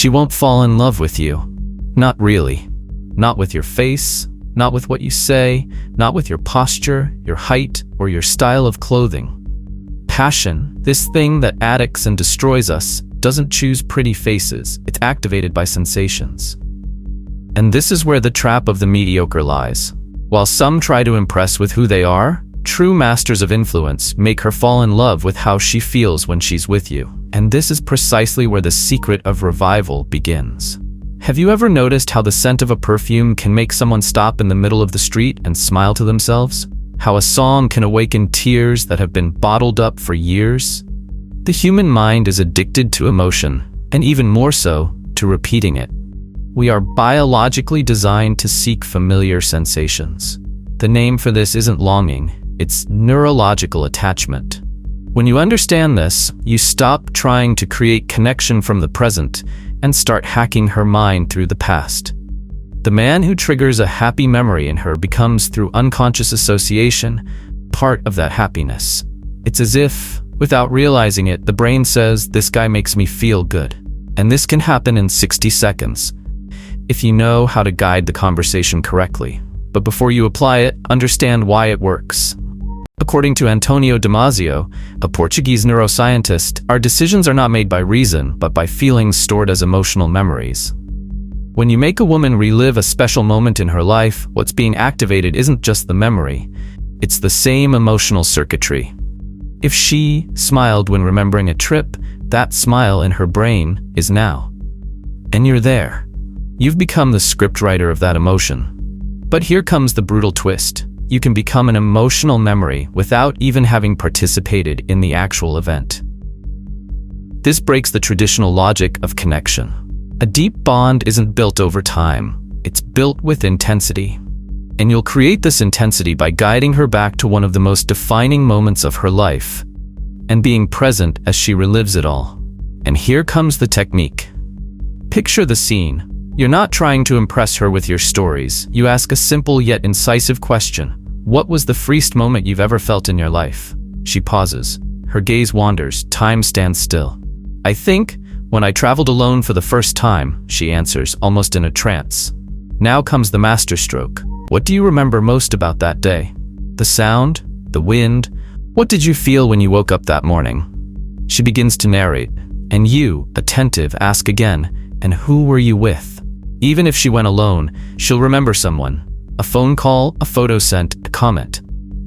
She won't fall in love with you. Not really. Not with your face, not with what you say, not with your posture, your height, or your style of clothing. Passion, this thing that addicts and destroys us, doesn't choose pretty faces. It's activated by sensations. And this is where the trap of the mediocre lies. While some try to impress with who they are, true masters of influence make her fall in love with how she feels when she's with you. And this is precisely where the secret of revival begins. Have you ever noticed how the scent of a perfume can make someone stop in the middle of the street and smile to themselves? How a song can awaken tears that have been bottled up for years? The human mind is addicted to emotion, and even more so, to repeating it. We are biologically designed to seek familiar sensations. The name for this isn't longing, it's neurological attachment. When you understand this, you stop trying to create connection from the present and start hacking her mind through the past. The man who triggers a happy memory in her becomes, through unconscious association, part of that happiness. It's as if, without realizing it, the brain says, "This guy makes me feel good." And this can happen in 60 seconds, if you know how to guide the conversation correctly. But before you apply it, understand why it works. According to Antonio Damasio, a Portuguese neuroscientist, our decisions are not made by reason, but by feelings stored as emotional memories. When you make a woman relive a special moment in her life, what's being activated isn't just the memory, it's the same emotional circuitry. If she smiled when remembering a trip, that smile in her brain is now. And you're there. You've become the scriptwriter of that emotion. But here comes the brutal twist. You can become an emotional memory without even having participated in the actual event. This breaks the traditional logic of connection. A deep bond isn't built over time, it's built with intensity. And you'll create this intensity by guiding her back to one of the most defining moments of her life, and being present as she relives it all. And here comes the technique. Picture the scene. You're not trying to impress her with your stories. You ask a simple yet incisive question. What was the freest moment you've ever felt in your life? She pauses. Her gaze wanders. Time stands still. I think, when I traveled alone for the first time, she answers, almost in a trance. Now comes the masterstroke. What do you remember most about that day? The sound? The wind? What did you feel when you woke up that morning? She begins to narrate. And you, attentive, ask again, and who were you with? Even if she went alone, she'll remember someone. A phone call, a photo sent, a comment.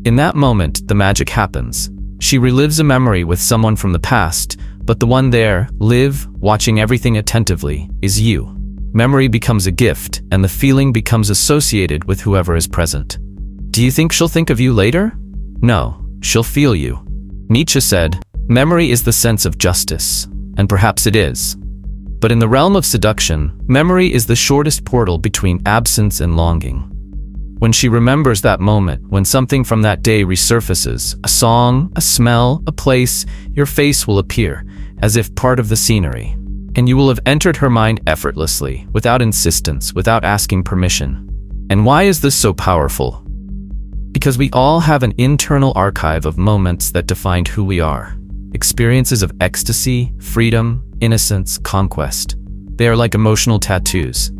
In that moment, the magic happens. She relives a memory with someone from the past, but the one there, live, watching everything attentively, is you. Memory becomes a gift, and the feeling becomes associated with whoever is present. Do you think she'll think of you later? No, she'll feel you. Nietzsche said, "Memory is the sense of justice," and perhaps it is. But in the realm of seduction, memory is the shortest portal between absence and longing. When she remembers that moment, when something from that day resurfaces, a song, a smell, a place, your face will appear, as if part of the scenery. And you will have entered her mind effortlessly, without insistence, without asking permission. And why is this so powerful? Because we all have an internal archive of moments that defined who we are. Experiences of ecstasy, freedom, innocence, conquest. They are like emotional tattoos.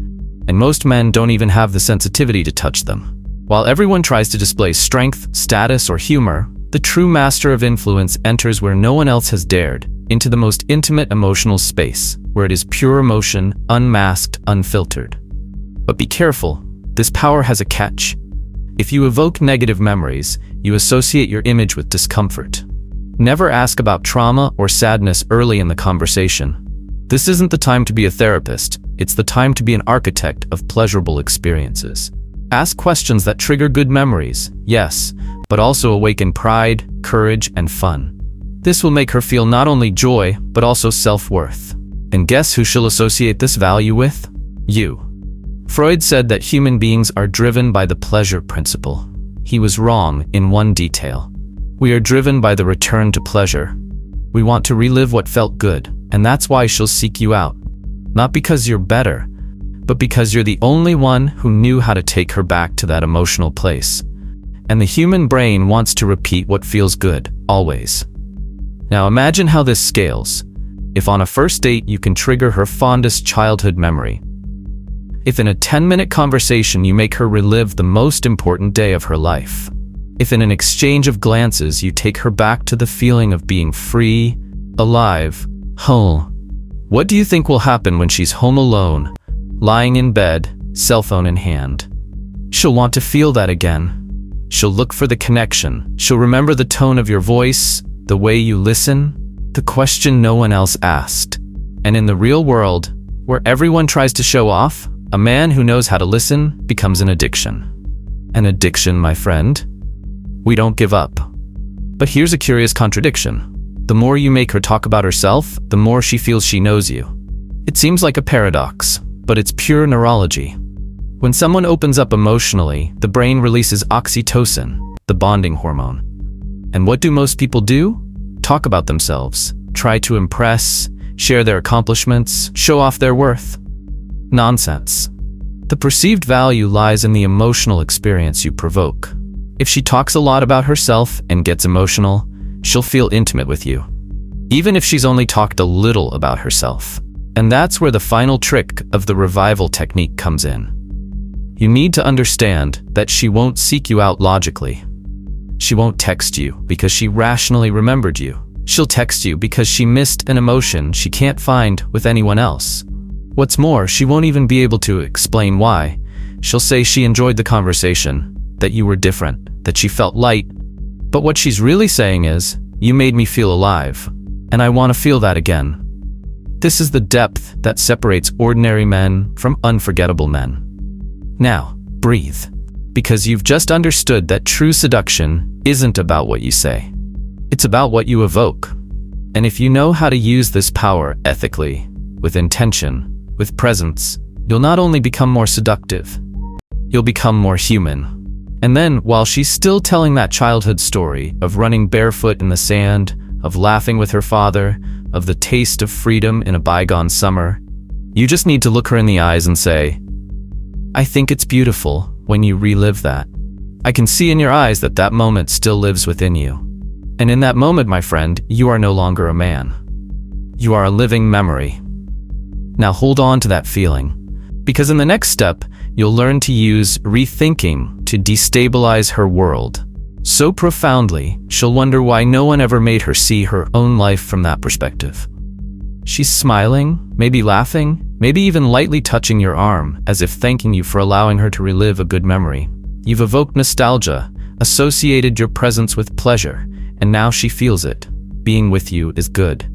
And most men don't even have the sensitivity to touch them. While everyone tries to display strength, status, or humor, the true master of influence enters where no one else has dared, into the most intimate emotional space, where it is pure emotion, unmasked, unfiltered. But be careful, this power has a catch. If you evoke negative memories, you associate your image with discomfort. Never ask about trauma or sadness early in the conversation. This isn't the time to be a therapist, it's the time to be an architect of pleasurable experiences. Ask questions that trigger good memories, yes, but also awaken pride, courage, and fun. This will make her feel not only joy, but also self-worth. And guess who she'll associate this value with? You. Freud said that human beings are driven by the pleasure principle. He was wrong in one detail. We are driven by the return to pleasure. We want to relive what felt good, and that's why she'll seek you out. Not because you're better, but because you're the only one who knew how to take her back to that emotional place. And the human brain wants to repeat what feels good, always. Now imagine how this scales. If on a first date you can trigger her fondest childhood memory. If in a 10-minute conversation you make her relive the most important day of her life. If in an exchange of glances you take her back to the feeling of being free, alive, whole. What do you think will happen when she's home alone, lying in bed, cell phone in hand? She'll want to feel that again. She'll look for the connection. She'll remember the tone of your voice, the way you listen, the question no one else asked. And in the real world, where everyone tries to show off, a man who knows how to listen becomes an addiction. An addiction, my friend? We don't give up. But here's a curious contradiction. The more you make her talk about herself, the more she feels she knows you. It seems like a paradox, but it's pure neurology. When someone opens up emotionally, the brain releases oxytocin, the bonding hormone. And what do most people do? Talk about themselves, try to impress, share their accomplishments, show off their worth. Nonsense. The perceived value lies in the emotional experience you provoke. If she talks a lot about herself and gets emotional, she'll feel intimate with you, even if she's only talked a little about herself. And that's where the final trick of the revival technique comes in. You need to understand that she won't seek you out logically. She won't text you because she rationally remembered you. She'll text you because she missed an emotion she can't find with anyone else. What's more, she won't even be able to explain why. She'll say she enjoyed the conversation, that you were different, that she felt light. But what she's really saying is, you made me feel alive, and I want to feel that again. This is the depth that separates ordinary men from unforgettable men. Now, breathe, because you've just understood that true seduction isn't about what you say. It's about what you evoke. And if you know how to use this power ethically, with intention, with presence, you'll not only become more seductive, you'll become more human. And then, while she's still telling that childhood story of running barefoot in the sand, of laughing with her father, of the taste of freedom in a bygone summer, you just need to look her in the eyes and say, I think it's beautiful when you relive that. I can see in your eyes that that moment still lives within you. And in that moment, my friend, you are no longer a man. You are a living memory. Now hold on to that feeling, because in the next step, you'll learn to use rethinking to destabilize her world so profoundly, she'll wonder why no one ever made her see her own life from that perspective. She's smiling, maybe laughing, maybe even lightly touching your arm, as if thanking you for allowing her to relive a good memory. You've evoked nostalgia, associated your presence with pleasure, and now she feels it. Being with you is good.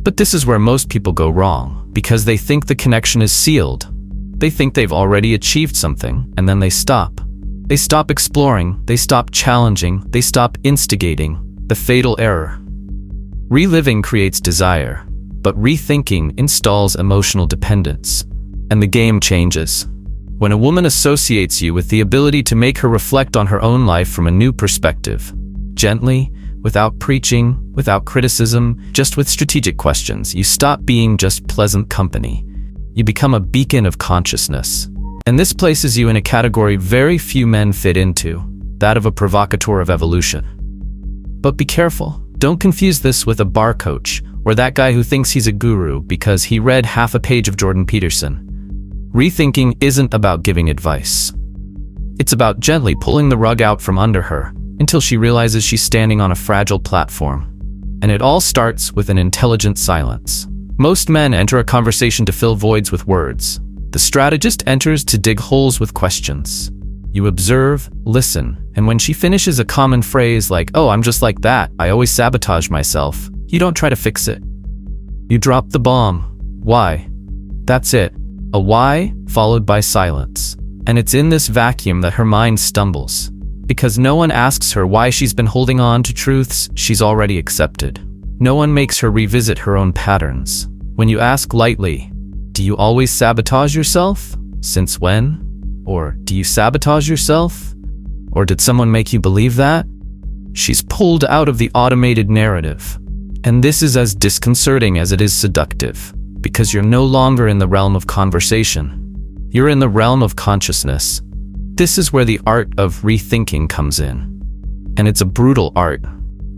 But this is where most people go wrong, because they think the connection is sealed. They think they've already achieved something, and then they stop. They stop exploring, they stop challenging, they stop instigating. The fatal error. Reliving creates desire, but rethinking installs emotional dependence. And the game changes. When a woman associates you with the ability to make her reflect on her own life from a new perspective, gently, without preaching, without criticism, just with strategic questions, you stop being just pleasant company. You become a beacon of consciousness. And this places you in a category very few men fit into, that of a provocateur of evolution. But be careful. Don't confuse this with a bar coach, or that guy who thinks he's a guru because he read half a page of Jordan Peterson. Rethinking isn't about giving advice. It's about gently pulling the rug out from under her until she realizes she's standing on a fragile platform. And it all starts with an intelligent silence. Most men enter a conversation to fill voids with words. The strategist enters to dig holes with questions. You observe, listen, and when she finishes a common phrase like, "Oh, I'm just like that, I always sabotage myself," you don't try to fix it. You drop the bomb. Why? That's it. A why followed by silence. And it's in this vacuum that her mind stumbles, because no one asks her why she's been holding on to truths she's already accepted. No one makes her revisit her own patterns. When you ask lightly, "Do you always sabotage yourself? Since when?" Or, "Do you sabotage yourself? Or did someone make you believe that?" She's pulled out of the automated narrative. And this is as disconcerting as it is seductive, because you're no longer in the realm of conversation. You're in the realm of consciousness. This is where the art of rethinking comes in. And it's a brutal art.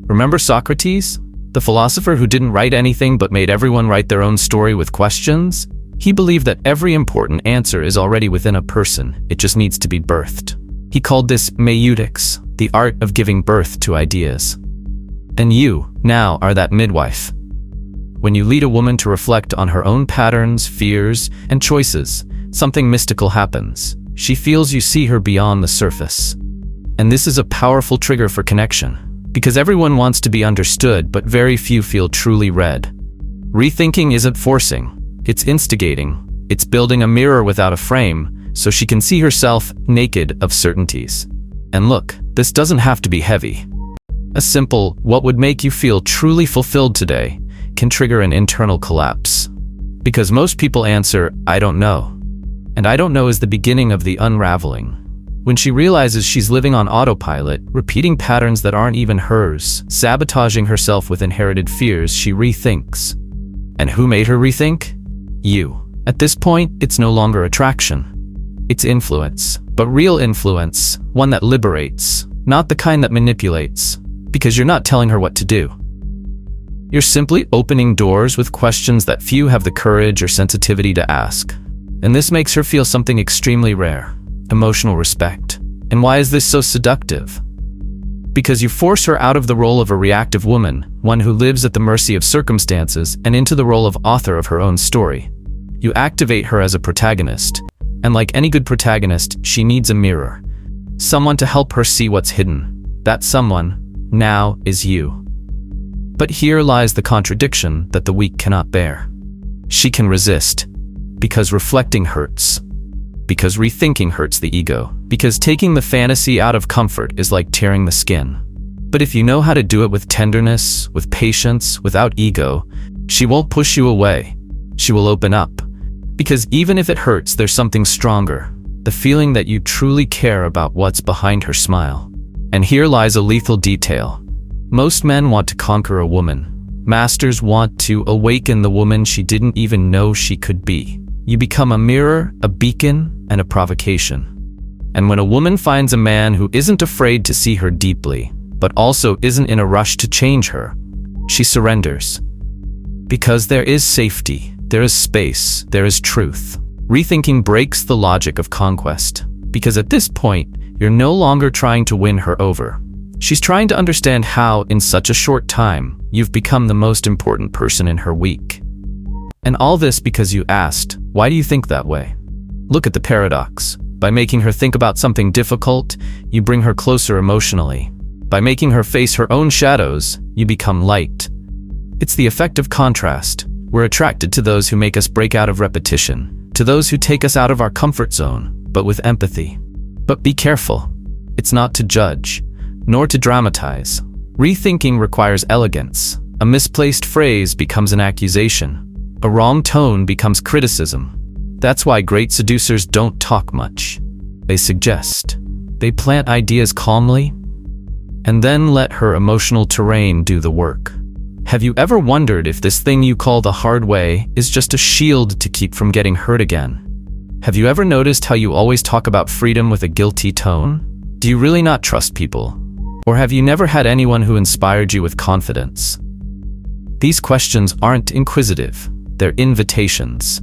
Remember Socrates? The philosopher who didn't write anything but made everyone write their own story with questions? He believed that every important answer is already within a person, it just needs to be birthed. He called this meutics, the art of giving birth to ideas. And you, now, are that midwife. When you lead a woman to reflect on her own patterns, fears, and choices, something mystical happens. She feels you see her beyond the surface. And this is a powerful trigger for connection, because everyone wants to be understood, but very few feel truly read. Rethinking isn't forcing, it's instigating. It's building a mirror without a frame, so she can see herself naked of certainties. And look, this doesn't have to be heavy. A simple, what would make you feel truly fulfilled today, can trigger an internal collapse. Because most people answer, I don't know. And I don't know is the beginning of the unraveling. When she realizes she's living on autopilot, repeating patterns that aren't even hers, sabotaging herself with inherited fears, she rethinks. And who made her rethink? You. At this point, it's no longer attraction. It's influence, but real influence, one that liberates, not the kind that manipulates, because you're not telling her what to do. You're simply opening doors with questions that few have the courage or sensitivity to ask. And this makes her feel something extremely rare, emotional respect. And why is this so seductive? Because you force her out of the role of a reactive woman, one who lives at the mercy of circumstances, and into the role of author of her own story. You activate her as a protagonist, and like any good protagonist, she needs a mirror. Someone to help her see what's hidden. That someone, now, is you. But here lies the contradiction that the weak cannot bear. She can resist, because reflecting hurts. Because rethinking hurts the ego. Because taking the fantasy out of comfort is like tearing the skin. But if you know how to do it with tenderness, with patience, without ego, she won't push you away. She will open up. Because even if it hurts, there's something stronger. The feeling that you truly care about what's behind her smile. And here lies a lethal detail. Most men want to conquer a woman. Masters want to awaken the woman she didn't even know she could be. You become a mirror, a beacon, and a provocation. And when a woman finds a man who isn't afraid to see her deeply, but also isn't in a rush to change her, she surrenders. Because there is safety, there is space, there is truth. Rethinking breaks the logic of conquest. Because at this point, you're no longer trying to win her over. She's trying to understand how, in such a short time, you've become the most important person in her week. And all this because you asked, why do you think that way? Look at the paradox. By making her think about something difficult, you bring her closer emotionally. By making her face her own shadows, you become light. It's the effect of contrast. We're attracted to those who make us break out of repetition, to those who take us out of our comfort zone, but with empathy. But be careful. It's not to judge, nor to dramatize. Rethinking requires elegance. A misplaced phrase becomes an accusation. A wrong tone becomes criticism. That's why great seducers don't talk much. They suggest. They plant ideas calmly, and then let her emotional terrain do the work. Have you ever wondered if this thing you call the hard way is just a shield to keep from getting hurt again? Have you ever noticed how you always talk about freedom with a guilty tone? Do you really not trust people? Or have you never had anyone who inspired you with confidence? These questions aren't inquisitive, they're invitations.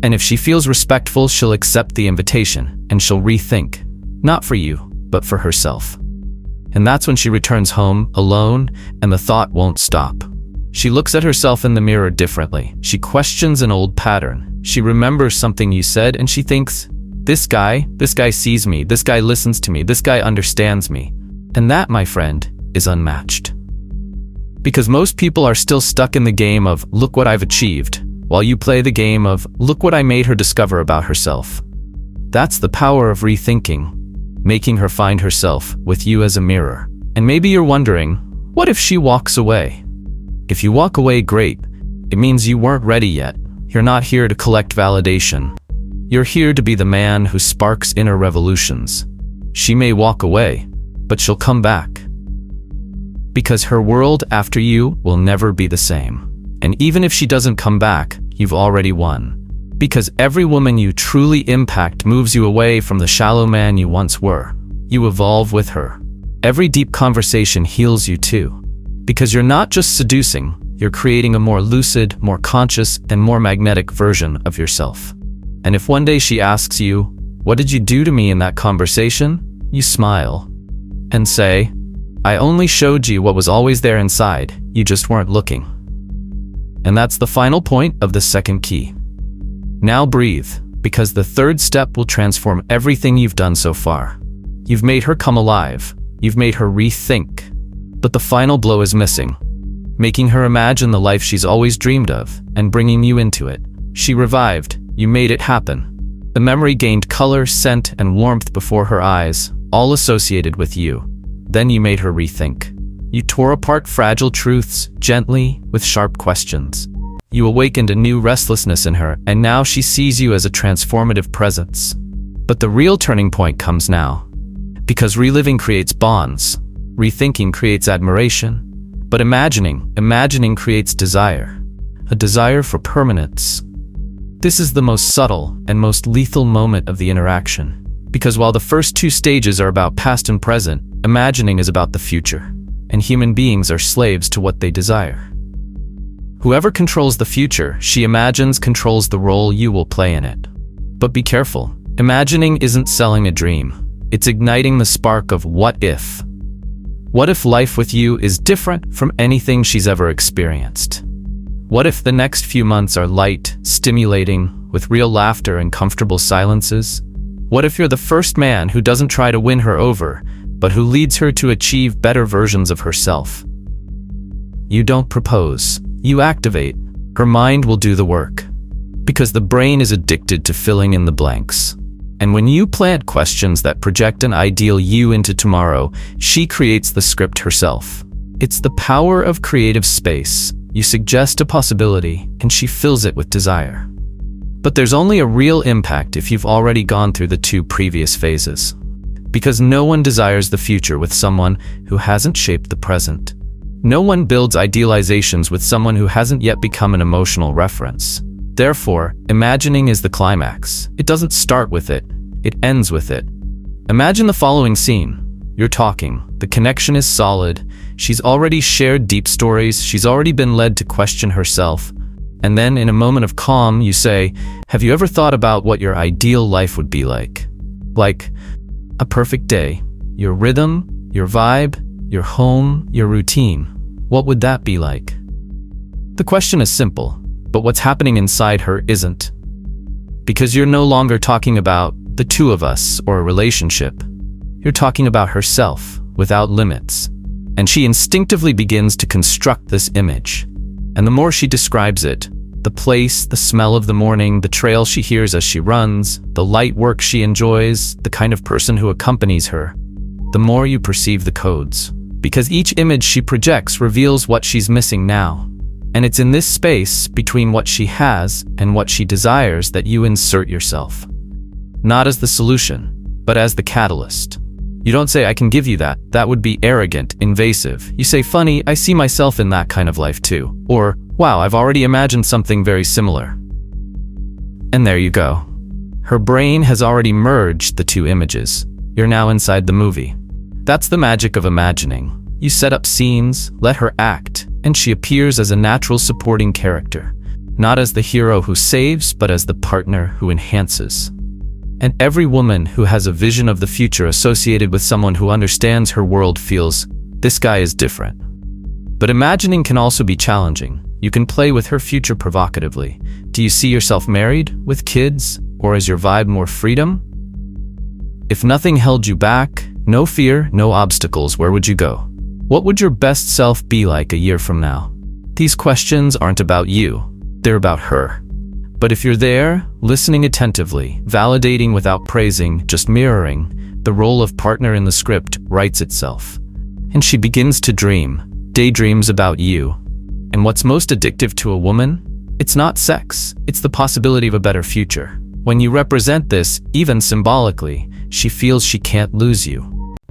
And if she feels respectful, she'll accept the invitation, and she'll rethink, not for you, but for herself. And that's when she returns home, alone, and the thought won't stop. She looks at herself in the mirror differently. She questions an old pattern. She remembers something you said, and she thinks, this guy sees me, this guy listens to me, this guy understands me. And that, my friend, is unmatched. Because most people are still stuck in the game of, look what I've achieved, while you play the game of, look what I made her discover about herself. That's the power of rethinking, making her find herself with you as a mirror. And maybe you're wondering, what if she walks away? If you walk away, great. It means you weren't ready yet. You're not here to collect validation. You're here to be the man who sparks inner revolutions. She may walk away, but she'll come back. Because her world after you will never be the same. And even if she doesn't come back, you've already won. Because every woman you truly impact moves you away from the shallow man you once were. You evolve with her. Every deep conversation heals you too. Because you're not just seducing, you're creating a more lucid, more conscious, and more magnetic version of yourself. And if one day she asks you, "What did you do to me in that conversation?" you smile and say, "I only showed you what was always there inside, you just weren't looking." And that's the final point of the second key. Now breathe, because the third step will transform everything you've done so far. You've made her come alive. You've made her rethink. But the final blow is missing. Making her imagine the life she's always dreamed of and bringing you into it. She revived. You made it happen. The memory gained color, scent, and warmth before her eyes, all associated with you. Then you made her rethink. You tore apart fragile truths, gently, with sharp questions. You awakened a new restlessness in her, and now she sees you as a transformative presence. But the real turning point comes now. Because reliving creates bonds, rethinking creates admiration, but imagining creates desire. A desire for permanence. This is the most subtle and most lethal moment of the interaction. Because while the first two stages are about past and present, imagining is about the future. And human beings are slaves to what they desire. Whoever controls the future she imagines controls the role you will play in it. But be careful. Imagining isn't selling a dream. It's igniting the spark of what if. What if life with you is different from anything she's ever experienced? What if the next few months are light, stimulating, with real laughter and comfortable silences? What if you're the first man who doesn't try to win her over, but who leads her to achieve better versions of herself? You don't propose, you activate. Her mind will do the work. Because the brain is addicted to filling in the blanks. And when you plant questions that project an ideal you into tomorrow, she creates the script herself. It's the power of creative space. You suggest a possibility, and she fills it with desire. But there's only a real impact if you've already gone through the two previous phases. Because no one desires the future with someone who hasn't shaped the present. No one builds idealizations with someone who hasn't yet become an emotional reference. Therefore, imagining is the climax. It doesn't start with it, it ends with it. Imagine the following scene. You're talking, the connection is solid, she's already shared deep stories, she's already been led to question herself. And then in a moment of calm, you say, "Have you ever thought about what your ideal life would be like?" Like a perfect day, your rhythm, your vibe, your home, your routine. What would that be like? The question is simple. But what's happening inside her isn't. Because you're no longer talking about the two of us or a relationship. You're talking about herself, without limits. And she instinctively begins to construct this image. And the more she describes it, the place, the smell of the morning, the trail she hears as she runs, the light work she enjoys, the kind of person who accompanies her, the more you perceive the codes. Because each image she projects reveals what she's missing now. And it's in this space between what she has and what she desires that you insert yourself. Not as the solution, but as the catalyst. You don't say, "I can give you that." That would be arrogant, invasive. You say, "Funny, I see myself in that kind of life too." Or, "Wow, I've already imagined something very similar." And there you go. Her brain has already merged the two images. You're now inside the movie. That's the magic of imagining. You set up scenes, let her act, and she appears as a natural supporting character, not as the hero who saves, but as the partner who enhances. And every woman who has a vision of the future associated with someone who understands her world feels, "This guy is different." But imagining can also be challenging. You can play with her future provocatively. Do you see yourself married, with kids, or is your vibe more freedom? If nothing held you back, no fear, no obstacles, where would you go? What would your best self be like a year from now? These questions aren't about you, they're about her. But if you're there, listening attentively, validating without praising, just mirroring, the role of partner in the script writes itself. And she begins to dream, daydreams about you. And what's most addictive to a woman? It's not sex, it's the possibility of a better future. When you represent this, even symbolically, she feels she can't lose you.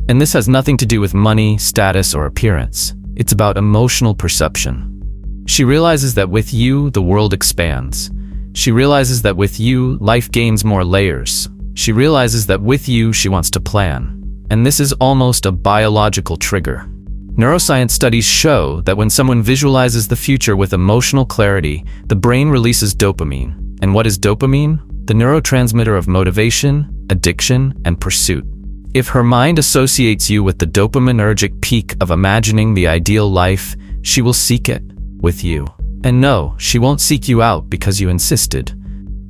And this has nothing to do with money, status, or appearance. It's about emotional perception. She realizes that with you, the world expands. She realizes that with you, life gains more layers. She realizes that with you, she wants to plan. And this is almost a biological trigger. Neuroscience studies show that when someone visualizes the future with emotional clarity, the brain releases dopamine. And what is dopamine? The neurotransmitter of motivation, addiction, and pursuit. If her mind associates you with the dopaminergic peak of imagining the ideal life, she will seek it with you. And no, she won't seek you out because you insisted.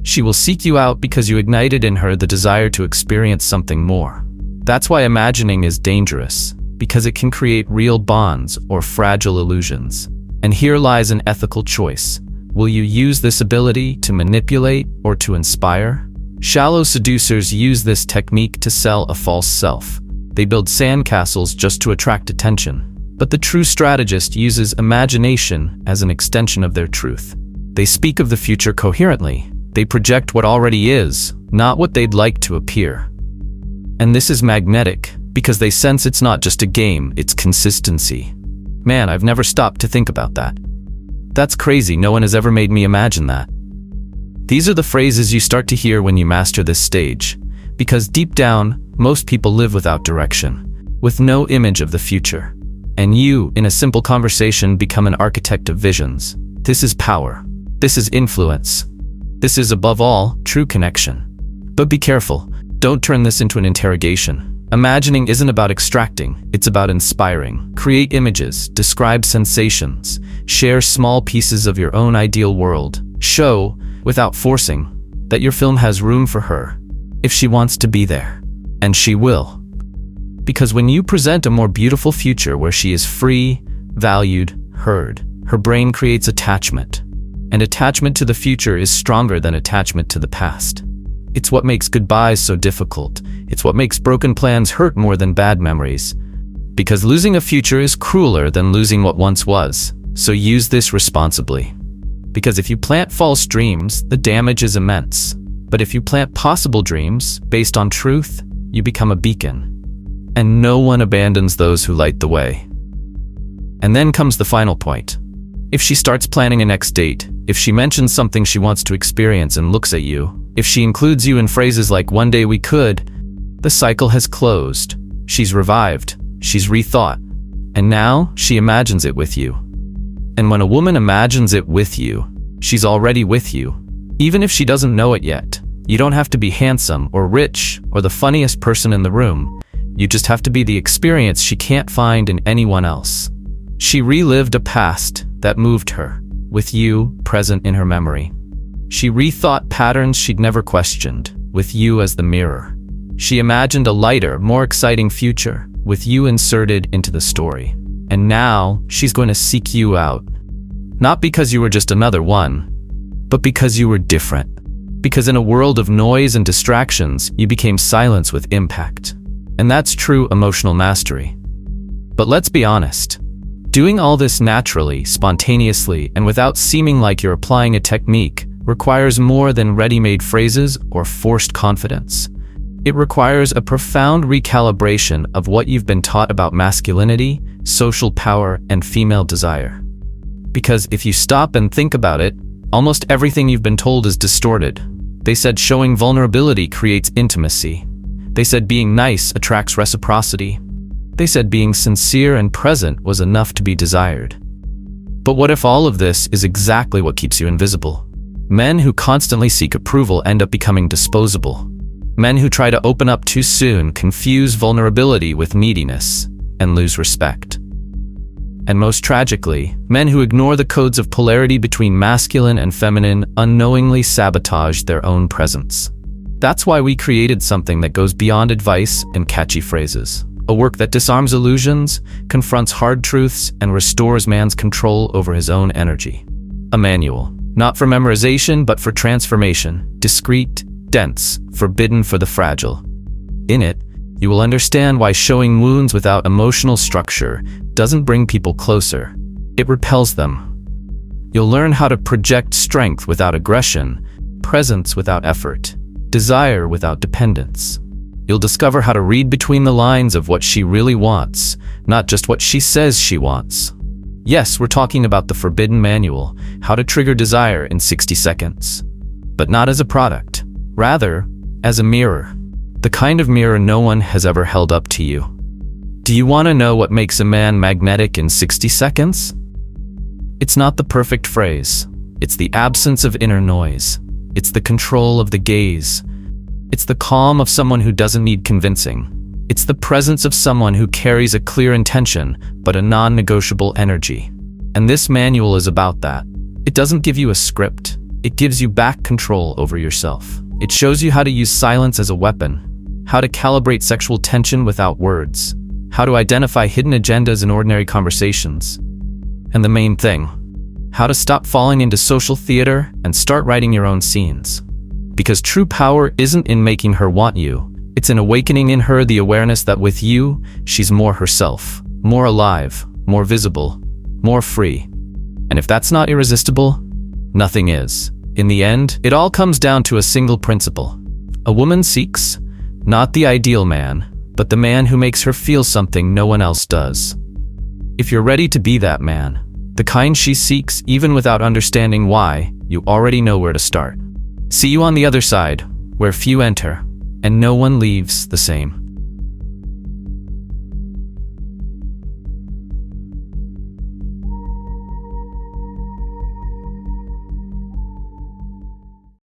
She will seek you out because you ignited in her the desire to experience something more. That's why imagining is dangerous, because it can create real bonds or fragile illusions. And here lies an ethical choice. Will you use this ability to manipulate or to inspire? Shallow seducers use this technique to sell a false self. They build sandcastles just to attract attention. But the true strategist uses imagination as an extension of their truth. They speak of the future coherently. They project what already is, not what they'd like to appear. And this is magnetic, because they sense it's not just a game, it's consistency. Man, I've never stopped to think about that. That's crazy, no one has ever made me imagine that. These are the phrases you start to hear when you master this stage, because deep down, most people live without direction, with no image of the future. And you, in a simple conversation, become an architect of visions. This is power. This is influence. This is, above all, true connection. But be careful. Don't turn this into an interrogation. Imagining isn't about extracting, it's about inspiring. Create images, describe sensations, share small pieces of your own ideal world. Show, without forcing, that your film has room for her, if she wants to be there. And she will. Because when you present a more beautiful future where she is free, valued, heard, her brain creates attachment. And attachment to the future is stronger than attachment to the past. It's what makes goodbyes so difficult. It's what makes broken plans hurt more than bad memories. Because losing a future is crueler than losing what once was. So use this responsibly. Because if you plant false dreams, the damage is immense. But if you plant possible dreams, based on truth, you become a beacon. And no one abandons those who light the way. And then comes the final point. If she starts planning a next date, if she mentions something she wants to experience and looks at you, if she includes you in phrases like "one day we could," the cycle has closed. She's revived. She's rethought. And now she imagines it with you. And when a woman imagines it with you, she's already with you. Even if she doesn't know it yet. You don't have to be handsome or rich or the funniest person in the room. You just have to be the experience she can't find in anyone else. She relived a past that moved her, with you present in her memory. She rethought patterns she'd never questioned, with you as the mirror. She imagined a lighter, more exciting future, with you inserted into the story. And now, she's going to seek you out. Not because you were just another one, but because you were different. Because in a world of noise and distractions, you became silence with impact. And that's true emotional mastery. But let's be honest. Doing all this naturally, spontaneously, and without seeming like you're applying a technique requires more than ready-made phrases or forced confidence. It requires a profound recalibration of what you've been taught about masculinity, social power, and female desire. Because if you stop and think about it, almost everything you've been told is distorted. They said showing vulnerability creates intimacy. They said being nice attracts reciprocity. They said being sincere and present was enough to be desired. But what if all of this is exactly what keeps you invisible? Men who constantly seek approval end up becoming disposable. Men who try to open up too soon confuse vulnerability with neediness and lose respect. And most tragically, men who ignore the codes of polarity between masculine and feminine unknowingly sabotage their own presence. That's why we created something that goes beyond advice and catchy phrases. A work that disarms illusions, confronts hard truths, and restores man's control over his own energy. A manual, not for memorization, but for transformation. Discreet, dense, forbidden for the fragile. In it, you will understand why showing wounds without emotional structure doesn't bring people closer. It repels them. You'll learn how to project strength without aggression, presence without effort, desire without dependence. You'll discover how to read between the lines of what she really wants, not just what she says she wants. Yes, we're talking about the forbidden manual, how to trigger desire in 60 seconds. But not as a product, rather, as a mirror. The kind of mirror no one has ever held up to you. Do you want to know what makes a man magnetic in 60 seconds? It's not the perfect phrase. It's the absence of inner noise. It's the control of the gaze. It's the calm of someone who doesn't need convincing. It's the presence of someone who carries a clear intention, but a non-negotiable energy. And this manual is about that. It doesn't give you a script. It gives you back control over yourself. It shows you how to use silence as a weapon, how to calibrate sexual tension without words, how to identify hidden agendas in ordinary conversations. And the main thing, how to stop falling into social theater and start writing your own scenes. Because true power isn't in making her want you. It's in awakening in her the awareness that with you, she's more herself, more alive, more visible, more free. And if that's not irresistible, nothing is. In the end, it all comes down to a single principle. A woman seeks, not the ideal man, but the man who makes her feel something no one else does. If you're ready to be that man, the kind she seeks even without understanding why, you already know where to start. See you on the other side, where few enter, and no one leaves the same.